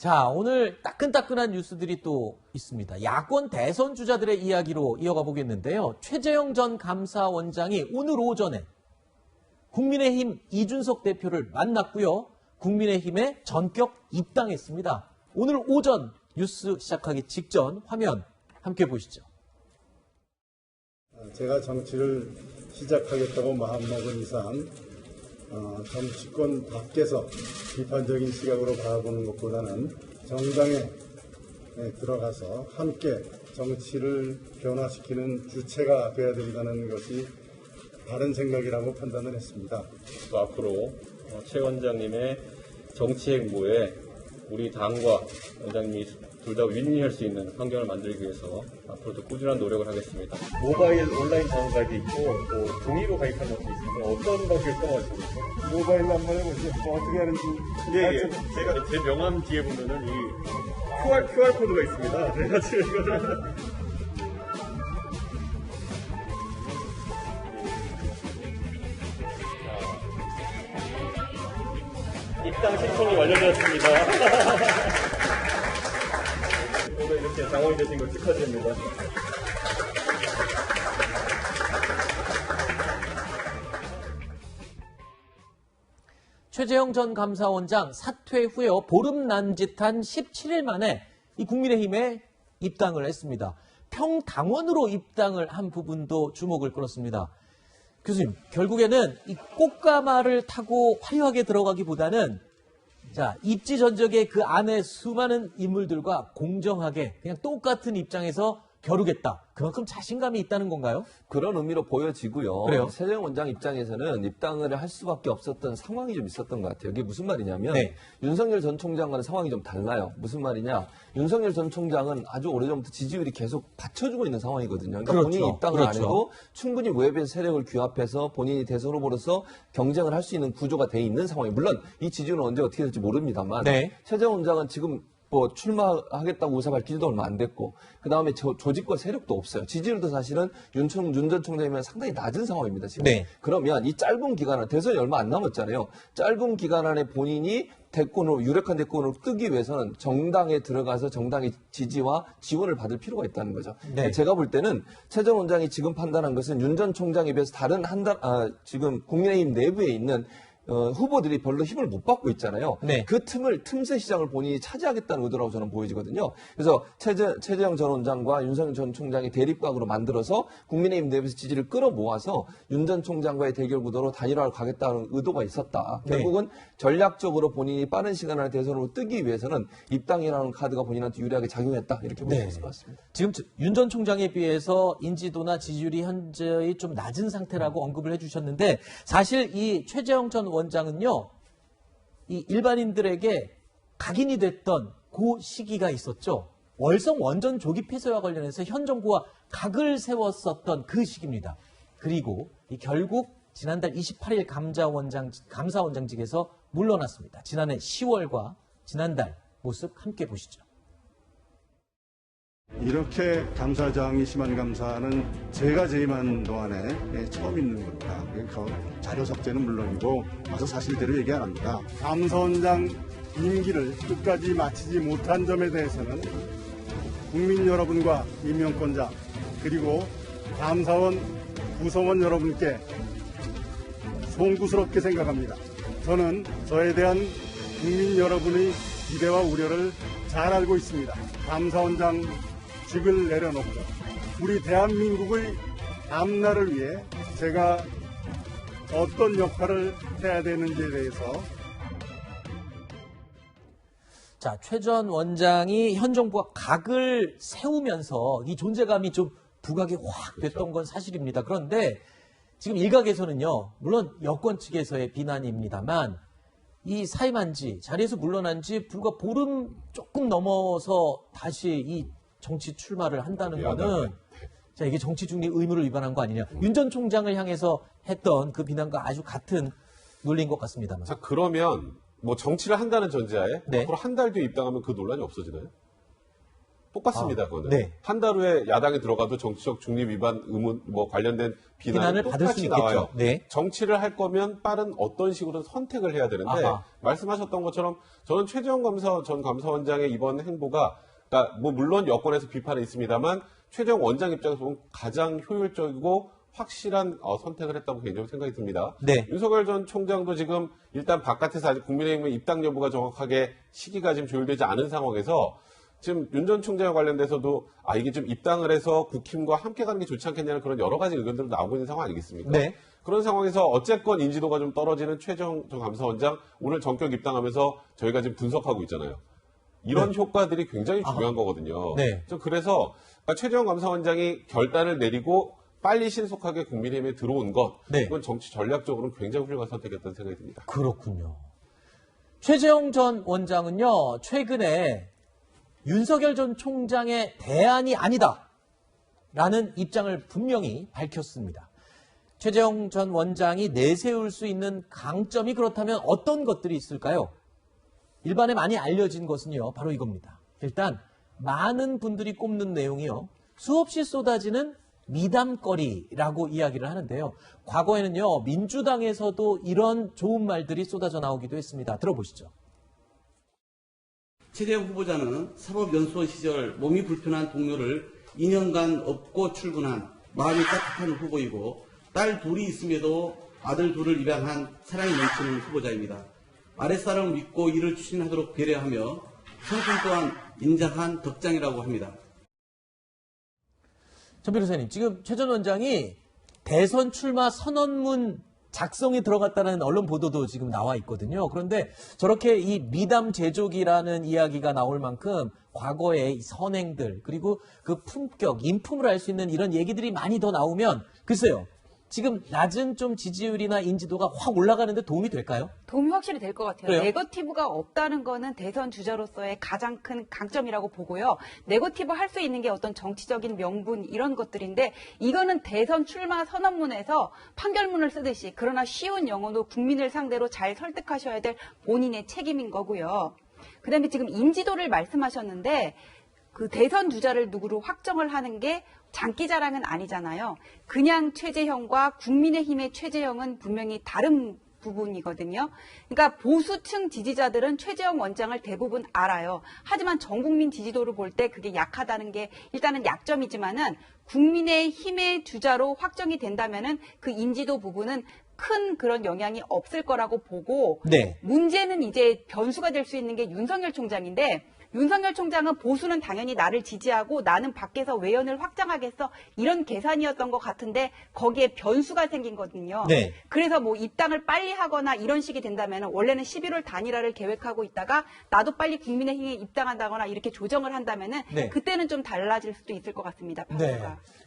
자, 오늘 따끈따끈한 뉴스들이 또 있습니다. 야권 대선 주자들의 이야기로 이어가 보겠는데요. 최재형 전 감사원장이 오늘 오전에 국민의힘 이준석 대표를 만났고요. 국민의힘에 전격 입당했습니다. 오늘 오전 뉴스 시작하기 직전 화면 함께 보시죠. 제가 정치를 시작하겠다고 마음먹은 이상 정치권 밖에서 비판적인 시각으로 바라보는 것보다는 정당에 들어가서 함께 정치를 변화시키는 주체가 되어야 된다는 것이 바른 생각이라고 판단을 했습니다. 또 앞으로 최 원장님의 정치 행보에 우리 당과 원장님이 둘 다 윈윈할 수 있는 환경을 만들기 위해서 앞으로도 꾸준한 노력을 하겠습니다. 모바일 온라인 자원가입이 있고 또 종이로 가입하는 것도 있습니다. 어떤 방식을 써가지고 있어요? 모바일로 한번 해보세요. 어떻게 하는지. 예. 제가 제 명함 뒤에 보면은 이 QR 코드가 있습니다. 그래가지고 이거를 입당 신청이 완료되었습니다. 오늘 이렇게 당원이 되신 걸 축하드립니다. 최재형 전 감사원장 사퇴 후에 보름 남짓한 17일 만에 이 국민의힘에 입당을 했습니다. 평당원으로 입당을 한 부분도 주목을 끌었습니다. 교수님, 결국에는 이 꽃가마를 타고 화려하게 들어가기보다는 자, 입지 전적의 그 안에 수많은 인물들과 공정하게 그냥 똑같은 입장에서 겨루겠다. 그만큼 자신감이 있다는 건가요? 그런 의미로 보여지고요. 그래요? 최재형 원장 입장에서는 입당을 할 수밖에 없었던 상황이 좀 있었던 것 같아요. 이게 무슨 말이냐면 네. 윤석열 전 총장과는 상황이 좀 달라요. 무슨 말이냐. 윤석열 전 총장은 아주 오래전부터 지지율이 계속 받쳐주고 있는 상황이거든요. 그러니까 그렇죠. 본인이 입당을 그렇죠. 안 해도 충분히 외부의 세력을 규합해서 본인이 대선 후보로서 경쟁을 할 수 있는 구조가 돼 있는 상황이에요. 물론 이 지지율은 언제 어떻게 될지 모릅니다만 네. 최재형 원장은 지금 출마하겠다고 의사 밝힌 지도 얼마 안 됐고, 그 다음에 조직과 세력도 없어요. 지지율도 사실은 윤 전 총장이면 상당히 낮은 상황입니다, 지금. 네. 그러면 이 짧은 기간 안에, 대선이 얼마 안 남았잖아요. 짧은 기간 안에 본인이 유력한 대권으로 뜨기 위해서는 정당에 들어가서 정당의 지지와 지원을 받을 필요가 있다는 거죠. 네. 제가 볼 때는 최재형 원장이 지금 판단한 것은 윤 전 총장에 비해서 다른 지금 국민의힘 내부에 있는 후보들이 별로 힘을 못 받고 있잖아요. 네. 그 틈새 시장을 본인이 차지하겠다는 의도라고 저는 보여지거든요. 그래서 최재형 전 원장과 윤석열 전 총장이 대립각으로 만들어서 국민의힘 내부에서 지지를 끌어모아서 윤 전 총장과의 대결 구도로 단일화를 가겠다는 의도가 있었다. 네. 결국은 전략적으로 본인이 빠른 시간 안에 대선으로 뜨기 위해서는 입당이라는 카드가 본인한테 유리하게 작용했다. 이렇게 볼 수 있을 것 같습니다. 지금 윤 전 총장에 비해서 인지도나 지지율이 현재의 좀 낮은 상태라고 언급을 해주셨는데 사실 이 최재형 전 원장은요, 이 일반인들에게 각인이 됐던 그 시기가 있었죠. 월성 원전 조기 폐쇄와 관련해서 현 정부와 각을 세웠었던 그 시기입니다. 그리고 결국 지난달 28일 감사원장직에서 물러났습니다. 지난해 10월과 지난달 모습 함께 보시죠. 이렇게 감사장이 심한 감사는 제가 재임한 동안에 처음 있는 겁니다. 자료 삭제는 물론이고 와서 사실대로 얘기 안 합니다. 감사원장 임기를 끝까지 마치지 못한 점에 대해서는 국민 여러분과 임명권자 그리고 감사원 구성원 여러분께 송구스럽게 생각합니다. 저는 저에 대한 국민 여러분의 기대와 우려를 잘 알고 있습니다. 감사원장 직을 내려놓고 우리 대한민국의 앞날을 위해 제가 어떤 역할을 해야 되는지에 대해서 자, 최 전 원장이 현 정부와 각을 세우면서 이 존재감이 좀 부각이 확 됐던 건 사실입니다. 그런데 지금 일각에서는요, 물론 여권 측에서의 비난입니다만 이 사임한 지, 자리에서 물러난 지 불과 보름 조금 넘어서 다시 이 정치 출마를 한다는 거는 자, 이게 정치 중립 의무를 위반한 거 아니냐. 윤 전 총장을 향해서 했던 그 비난과 아주 같은 논리인 것 같습니다만. 자, 그러면 뭐 정치를 한다는 전제하에 네. 앞으로 한 달 뒤에 입당하면 그 논란이 없어지나요? 똑같습니다. 그거는 네. 한 달 후에 야당이 들어가도 정치적 중립 위반 의문 뭐 관련된 비난을 비난을 받을 수 똑같이 있겠죠. 나와요. 네. 정치를 할 거면 빠른 어떤 식으로든 선택을 해야 되는데 아하. 말씀하셨던 것처럼 저는 최재형 전 감사원장의 이번 행보가 그러니까 뭐 물론 여권에서 비판이 있습니다만 최재형 원장 입장에서 보면 가장 효율적이고 확실한 선택을 했다고 개인적으로 생각이 듭니다. 네. 윤석열 전 총장도 지금 일단 바깥에서 아직 국민의힘의 입당 여부가 정확하게 시기가 지금 조율되지 않은 상황에서 지금 윤 전 총장과 관련돼서도 이게 좀 입당을 해서 국힘과 함께 가는 게 좋지 않겠냐는 그런 여러 가지 의견들이 나오고 있는 상황 아니겠습니까? 네. 그런 상황에서 어쨌건 인지도가 좀 떨어지는 최재형 전 감사원장 오늘 전격 입당하면서 저희가 지금 분석하고 있잖아요. 이런 효과들이 굉장히 중요한 거거든요. 네. 그래서 최재형 감사원장이 결단을 내리고 빨리 신속하게 국민의힘에 들어온 것, 네. 이건 정치 전략적으로는 굉장히 훌륭한 선택이었다는 생각이 듭니다. 그렇군요. 최재형 전 원장은요, 최근에 윤석열 전 총장의 대안이 아니다 라는 입장을 분명히 밝혔습니다. 최재형 전 원장이 내세울 수 있는 강점이 그렇다면 어떤 것들이 있을까요? 일반에 많이 알려진 것은요, 바로 이겁니다. 일단 많은 분들이 꼽는 내용이요, 수없이 쏟아지는 미담거리라고 이야기를 하는데요. 과거에는요, 민주당에서도 이런 좋은 말들이 쏟아져 나오기도 했습니다. 들어보시죠. 최재형 후보자는 사법연수원 시절 몸이 불편한 동료를 2년간 업고 출근한 마음이 따뜻한 후보이고 딸 둘이 있음에도 아들 둘을 입양한 사랑이 넘치는 후보자입니다. 아랫사람을 믿고 일을 추진하도록 배려하며 성품 또한 인자한 덕장이라고 합니다. 전 변호사님, 지금 최 전 원장이 대선 출마 선언문 작성에 들어갔다는 언론 보도도 지금 나와 있거든요. 그런데 저렇게 이 미담 제조기라는 이야기가 나올 만큼 과거의 이 선행들, 그리고 그 품격, 인품을 알 수 있는 이런 얘기들이 많이 더 나오면 글쎄요, 지금 낮은 좀 지지율이나 인지도가 확 올라가는데 도움이 될까요? 도움이 확실히 될 것 같아요. 그래요? 네거티브가 없다는 거는 대선 주자로서의 가장 큰 강점이라고 보고요. 네거티브 할 수 있는 게 어떤 정치적인 명분 이런 것들인데 이거는 대선 출마 선언문에서 판결문을 쓰듯이 그러나 쉬운 영어로 국민을 상대로 잘 설득하셔야 될 본인의 책임인 거고요. 그다음에 지금 인지도를 말씀하셨는데 그 대선 주자를 누구로 확정을 하는 게 장기자랑은 아니잖아요. 그냥 최재형과 국민의힘의 최재형은 분명히 다른 부분이거든요. 그러니까 보수층 지지자들은 최재형 원장을 대부분 알아요. 하지만 전 국민 지지도를 볼 때 그게 약하다는 게 일단은 약점이지만은 국민의힘의 주자로 확정이 된다면은 그 인지도 부분은 큰 그런 영향이 없을 거라고 보고 네. 문제는 이제 변수가 될 수 있는 게 윤석열 총장인데 윤석열 총장은 보수는 당연히 나를 지지하고 나는 밖에서 외연을 확장하겠어 이런 계산이었던 것 같은데 거기에 변수가 생긴 거거든요. 네. 그래서 뭐 입당을 빨리 하거나 이런 식이 된다면 원래는 11월 단일화를 계획하고 있다가 나도 빨리 국민의힘에 입당한다거나 이렇게 조정을 한다면은 네. 그때는 좀 달라질 수도 있을 것 같습니다. 네. 판세가.